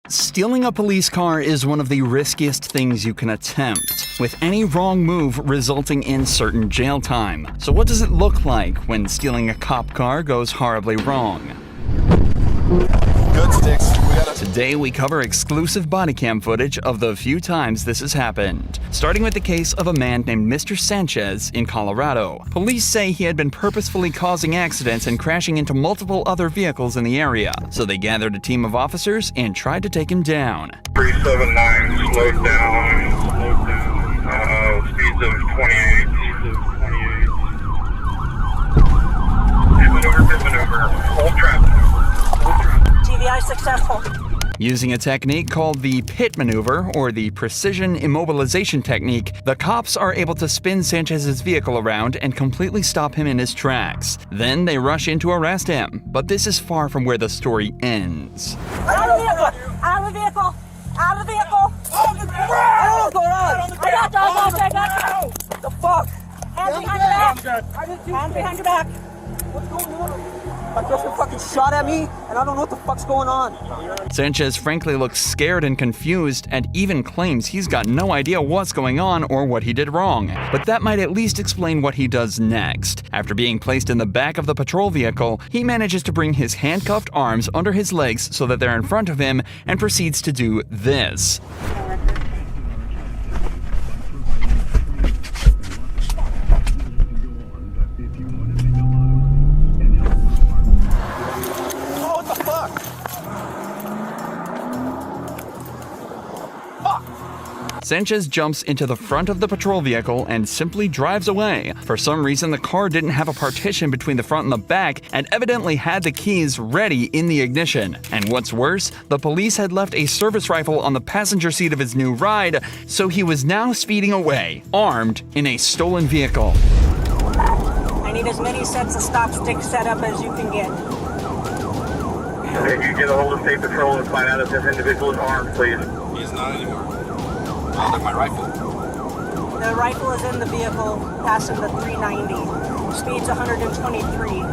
Stealing a police car is one of the riskiest things you can attempt, with any wrong move resulting in certain jail time. So what does it look like when stealing a cop car goes horribly wrong? Good sticks. Today we cover exclusive body cam footage of the few times this has happened, starting with the case of a man named Mr. Sanchez in Colorado. Police say he had been purposefully causing accidents and crashing into multiple other vehicles in the area, so they gathered a team of officers and tried to take him down. 379, slowed down, speeds of 28. Hit maneuver, hold traffic. TVI successful. Using a technique called the pit maneuver, or the precision immobilization technique, the cops are able to spin Sanchez's vehicle around and completely stop him in his tracks. Then they rush in to arrest him. But this is far from where the story ends. Out of the vehicle! Out of the vehicle! Out of the vehicle! What's going on? I got dogs all checked. What the fuck? Hands behind your back! Hands behind your back! What's going on? My girlfriend fucking shot at me, and I don't know what the fuck's going on. Sanchez frankly looks scared and confused, and even claims he's got no idea what's going on or what he did wrong. But that might at least explain what he does next. After being placed in the back of the patrol vehicle, he manages to bring his handcuffed arms under his legs so that they're in front of him, and proceeds to do this. Sanchez jumps into the front of the patrol vehicle and simply drives away. For some reason, the car didn't have a partition between the front and the back, and evidently had the keys ready in the ignition. And what's worse, the police had left a service rifle on the passenger seat of his new ride, so he was now speeding away, armed in a stolen vehicle. I need as many sets of stop sticks set up as you can get. If you get a hold of State Patrol and find out if this individual is armed, please. He's not anymore. I like my rifle. The rifle is in the vehicle, passing the 390. Speed's 123.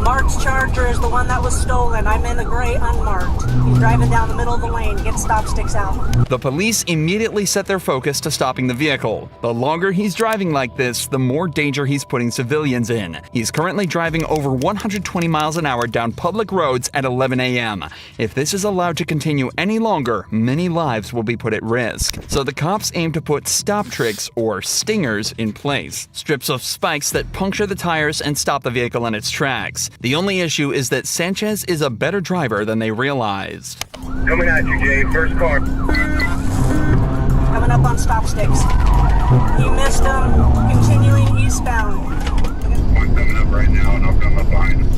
Marked Charger is the one that was stolen. I'm in the gray unmarked. He's driving down the middle of the lane. Get stop sticks out. The police immediately set their focus to stopping the vehicle. The longer he's driving like this, the more danger he's putting civilians in. He's currently driving over 120 miles an hour down public roads at 11 a.m. If this is allowed to continue any longer, many lives will be put at risk. So the cops aim to put stop tricks, or stingers, in place. Strips of spikes that puncture the tires and stop the vehicle in its tracks. The only issue is that Sanchez is a better driver than they realized. Coming at you, Jay. First car. Coming up on stop sticks. He missed him. Continuing eastbound. One coming up right now, and I'll come up behind him.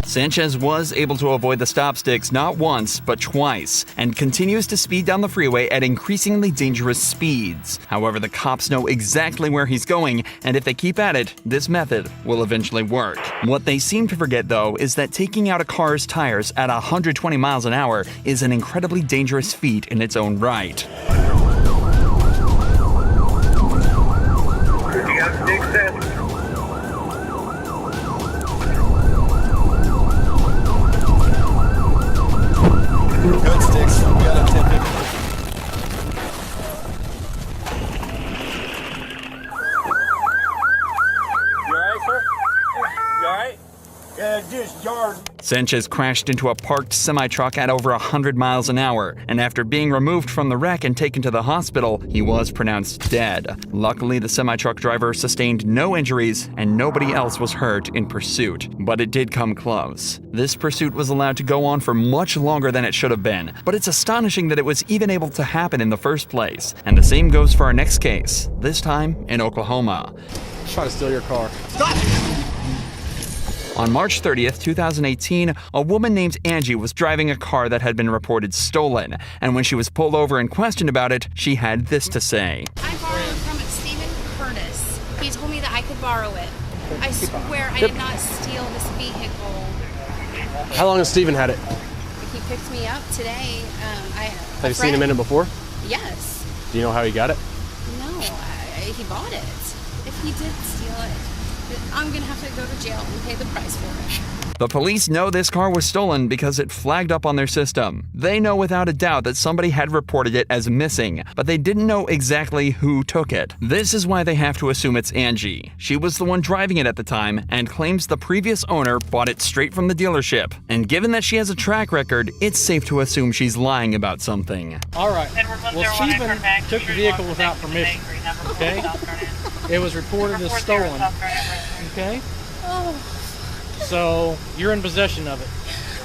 Sanchez was able to avoid the stop sticks not once, but twice, and continues to speed down the freeway at increasingly dangerous speeds. However, the cops know exactly where he's going, and if they keep at it, this method will eventually work. What they seem to forget, though, is that taking out a car's tires at 120 miles an hour is an incredibly dangerous feat in its own right. You got sticks set? Good sticks. We got a 10-50. You alright, sir? You alright? Yeah, just jarred. Sanchez crashed into a parked semi-truck at over 100 miles an hour, and after being removed from the wreck and taken to the hospital, he was pronounced dead. Luckily, the semi-truck driver sustained no injuries, and nobody else was hurt in pursuit. But it did come close. This pursuit was allowed to go on for much longer than it should have been, but it's astonishing that it was even able to happen in the first place. And the same goes for our next case, this time in Oklahoma. Try to steal your car. Stop! On March 30th, 2018, a woman named Angie was driving a car that had been reported stolen, and when she was pulled over and questioned about it, she had this to say. I borrowed from Stephen Curtis. He told me that I could borrow it. I swear I did not steal this vehicle. How long has Steven had it? He picked me up today. Have you seen him in it before? Yes. Do you know how he got it? No, he bought it. If he did steal it, I'm gonna have to go to jail and pay the price for it. The police know this car was stolen because it flagged up on their system. They know without a doubt that somebody had reported it as missing, but they didn't know exactly who took it. This is why they have to assume it's Angie. She was the one driving it at the time and claims the previous owner bought it straight from the dealership. And given that she has a track record, it's safe to assume she's lying about something. All right. Well, Stephen took the vehicle without permission. Okay? It was reported as stolen. Okay? So you're in possession of it.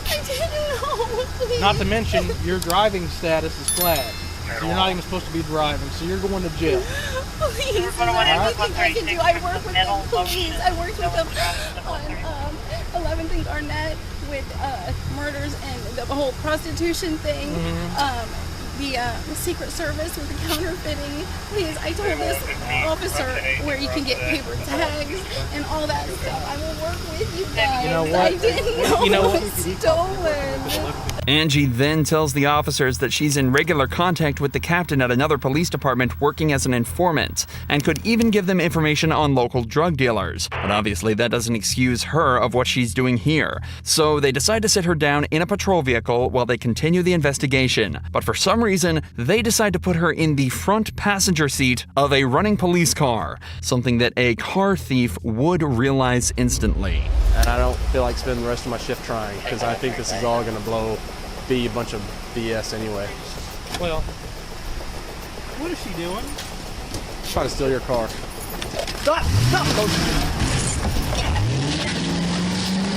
I didn't know. Please. Not to mention your driving status is flagged. So you're not even supposed to be driving, so you're going to jail. Please, is there anything I can do? I work with them, please. I worked with them on 11th and Garnett with murders and the whole prostitution thing. The Secret Service with the counterfeiting. Please, I told this officer where you can get paper tags and all that stuff. I will work with you guys. You know what? I didn't know it was stolen. Angie then tells the officers that she's in regular contact with the captain at another police department working as an informant, and could even give them information on local drug dealers. But obviously that doesn't excuse her of what she's doing here. So they decide to sit her down in a patrol vehicle while they continue the investigation. But for some reason, they decide to put her in the front passenger seat of a running police car, something that a car thief would realize instantly. And I don't feel like spending the rest of my shift trying, because I think this is all going to be a bunch of BS anyway. Well, what is she doing? Trying to steal your car. Stop!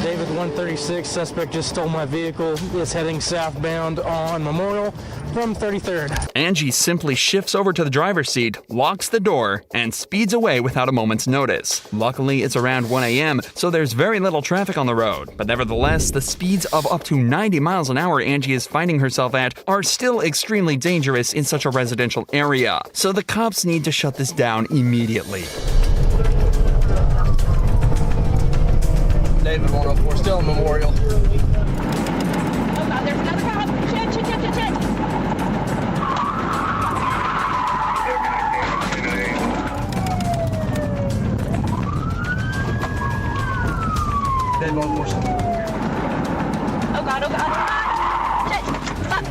David 136, suspect just stole my vehicle. Is heading southbound on Memorial from 33rd. Angie simply shifts over to the driver's seat, locks the door, and speeds away without a moment's notice. Luckily, it's around 1 a.m., so there's very little traffic on the road. But nevertheless, the speeds of up to 90 miles an hour Angie is finding herself at are still extremely dangerous in such a residential area. So the cops need to shut this down immediately. David 104, still in Memorial. Oh God, there's another cop. Check. David 104, still. Oh God. Check. Stop.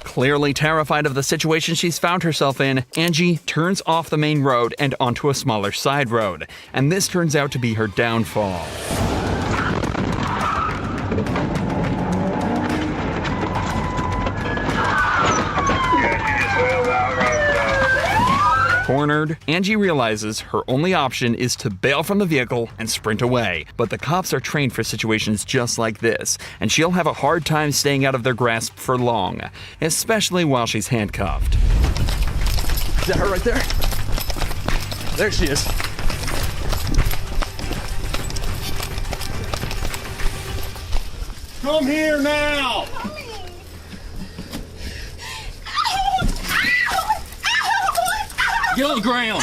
Clearly terrified of the situation she's found herself in, Angie turns off the main road and onto a smaller side road. And this turns out to be her downfall. Cornered, Angie realizes her only option is to bail from the vehicle and sprint away. But the cops are trained for situations just like this, and she'll have a hard time staying out of their grasp for long, especially while she's handcuffed. Is that her right there? There she is. Come here now! Get on the ground!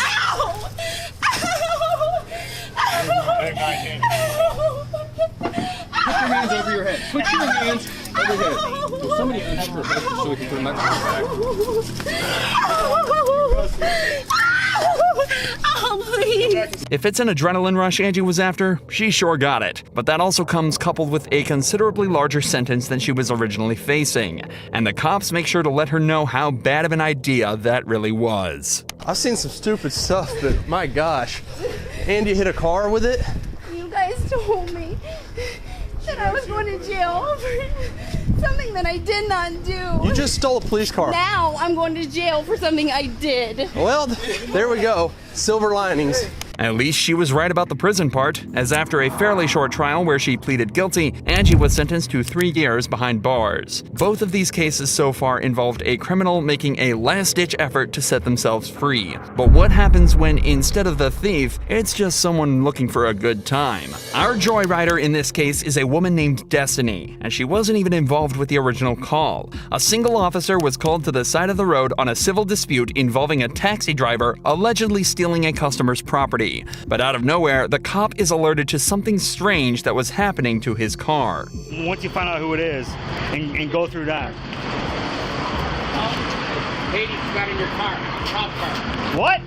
Put your hands over your head. Put your hands over your head. Will somebody unhook her head so we can put them back? Oh, please. If it's an adrenaline rush Angie was after, she sure got it. But that also comes coupled with a considerably larger sentence than she was originally facing. And the cops make sure to let her know how bad of an idea that really was. I've seen some stupid stuff, but my gosh. Andy hit a car with it? You guys told me that I was going to jail for something that I did not do. You just stole a police car. Now I'm going to jail for something I did. Well, there we go. Silver linings. At least she was right about the prison part, as after a fairly short trial where she pleaded guilty, Angie was sentenced to 3 years behind bars. Both of these cases so far involved a criminal making a last-ditch effort to set themselves free. But what happens when, instead of the thief, it's just someone looking for a good time? Our joyrider in this case is a woman named Destiny, and she wasn't even involved with the original call. A single officer was called to the side of the road on a civil dispute involving a taxi driver allegedly stealing a customer's property. But out of nowhere, the cop is alerted to something strange that was happening to his car. Once you find out who it is and go through that. Lady got in your car, cop car. What?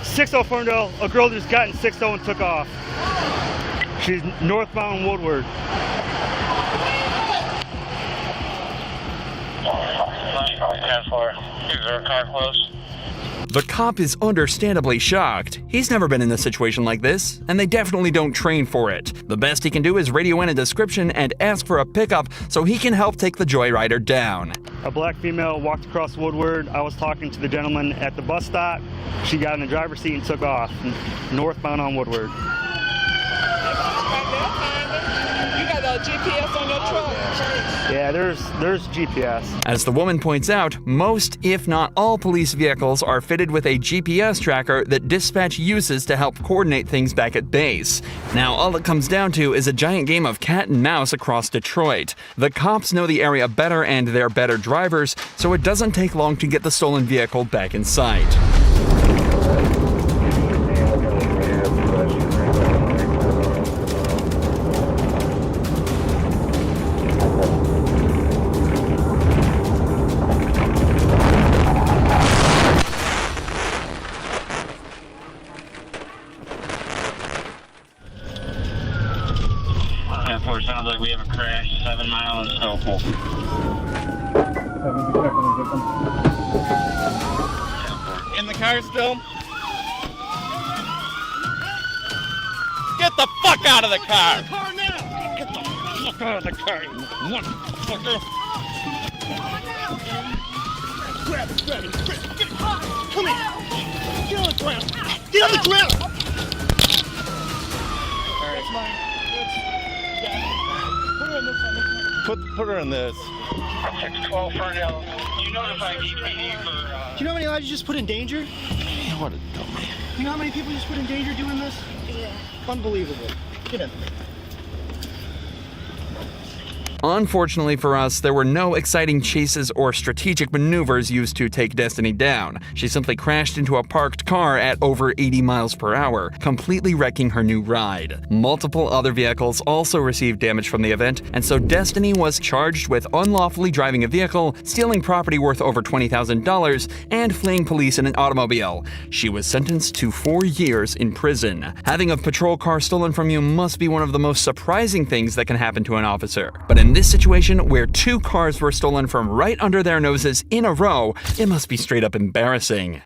604, a girl just got in 60 and took off. She's northbound Woodward. Is there a car close? The cop is understandably shocked. He's never been in a situation like this, and they definitely don't train for it. The best he can do is radio in a description and ask for a pickup so he can help take the joyrider down. A black female walked across Woodward. I was talking to the gentleman at the bus stop. She got in the driver's seat and took off, northbound on Woodward. You got a GPS on your truck? Yeah, there's GPS. As the woman points out, most, if not all, police vehicles are fitted with a GPS tracker that dispatch uses to help coordinate things back at base. Now, all it comes down to is a giant game of cat and mouse across Detroit. The cops know the area better and they're better drivers, so it doesn't take long to get the stolen vehicle back in sight. Sounds like we have a crash, 7 miles and so forth. In the car still? Get the fuck out of the car! Get the fuck out of the car, you motherfucker! Grab it, grab it, grab it, get it! Come here! Get on the ground! Get on the ground! That's mine. Put her in this. 612 Ferndale. You notify EPD for. Do you know how many lives you just put in danger? What a dummy. You know how many people you just put in danger doing this? Yeah. Unbelievable. Get in. Unfortunately for us, there were no exciting chases or strategic maneuvers used to take Destiny down. She simply crashed into a parked car at over 80 miles per hour, completely wrecking her new ride. Multiple other vehicles also received damage from the event, and so Destiny was charged with unlawfully driving a vehicle, stealing property worth over $20,000, and fleeing police in an automobile. She was sentenced to 4 years in prison. Having a patrol car stolen from you must be one of the most surprising things that can happen to an officer. But in this situation, where 2 cars were stolen from right under their noses in a row, it must be straight up embarrassing.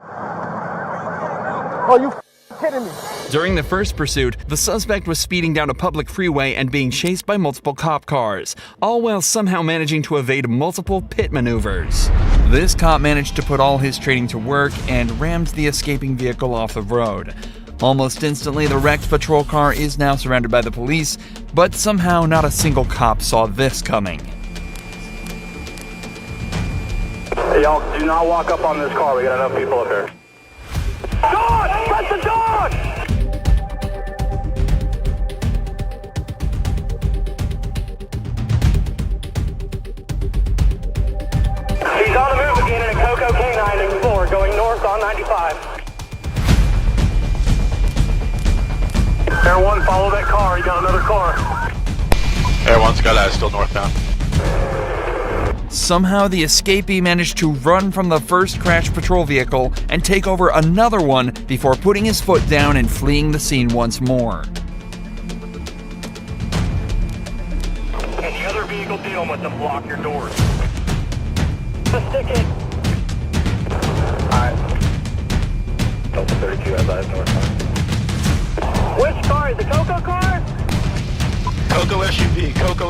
Oh, you kidding me? During the first pursuit, the suspect was speeding down a public freeway and being chased by multiple cop cars, all while somehow managing to evade multiple pit maneuvers. This cop managed to put all his training to work and rammed the escaping vehicle off the road. Almost instantly, the wrecked patrol car is now surrounded by the police, but somehow not a single cop saw this coming. Hey, y'all, do not walk up on this car. We got enough people up here. Dog! That's the dog! He's on the move again in a Coco K9 Explorer going north on 95. Air 1, follow that car. You got another car. Air 1, Skyline, still northbound. Somehow, the escapee managed to run from the first crashed patrol vehicle and take over another one before putting his foot down and fleeing the scene once more. Any other vehicle dealing with them, block your doors. Just stick it. Alright. Delta 32, I live northbound. Which car? The Coco car? Coco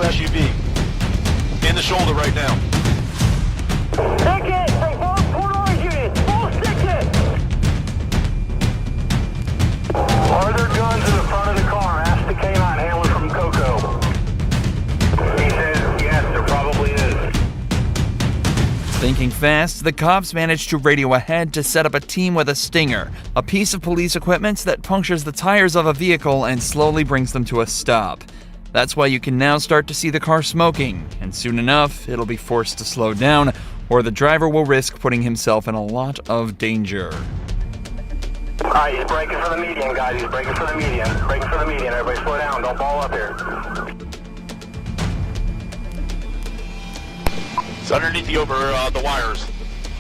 SUV. In the shoulder right now. Stick it! Hey, both Port Orange units! Full stick it! Are there guns in the front of the car? Ask the K9 handler from Coco. He says, yes, there probably is. Thinking fast, the cops managed to radio ahead to set up a team with a stinger, a piece of police equipment that punctures the tires of a vehicle and slowly brings them to a stop. That's why you can now start to see the car smoking, and soon enough, it'll be forced to slow down, or the driver will risk putting himself in a lot of danger. Alright, he's braking for the median, guys. He's braking for the median. Braking for the median. Everybody slow down. Don't ball up here. It's underneath the wires.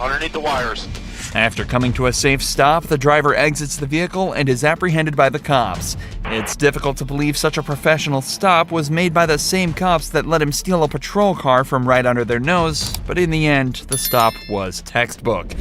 Underneath the wires. After coming to a safe stop, the driver exits the vehicle and is apprehended by the cops. It's difficult to believe such a professional stop was made by the same cops that let him steal a patrol car from right under their nose, but in the end, the stop was textbook.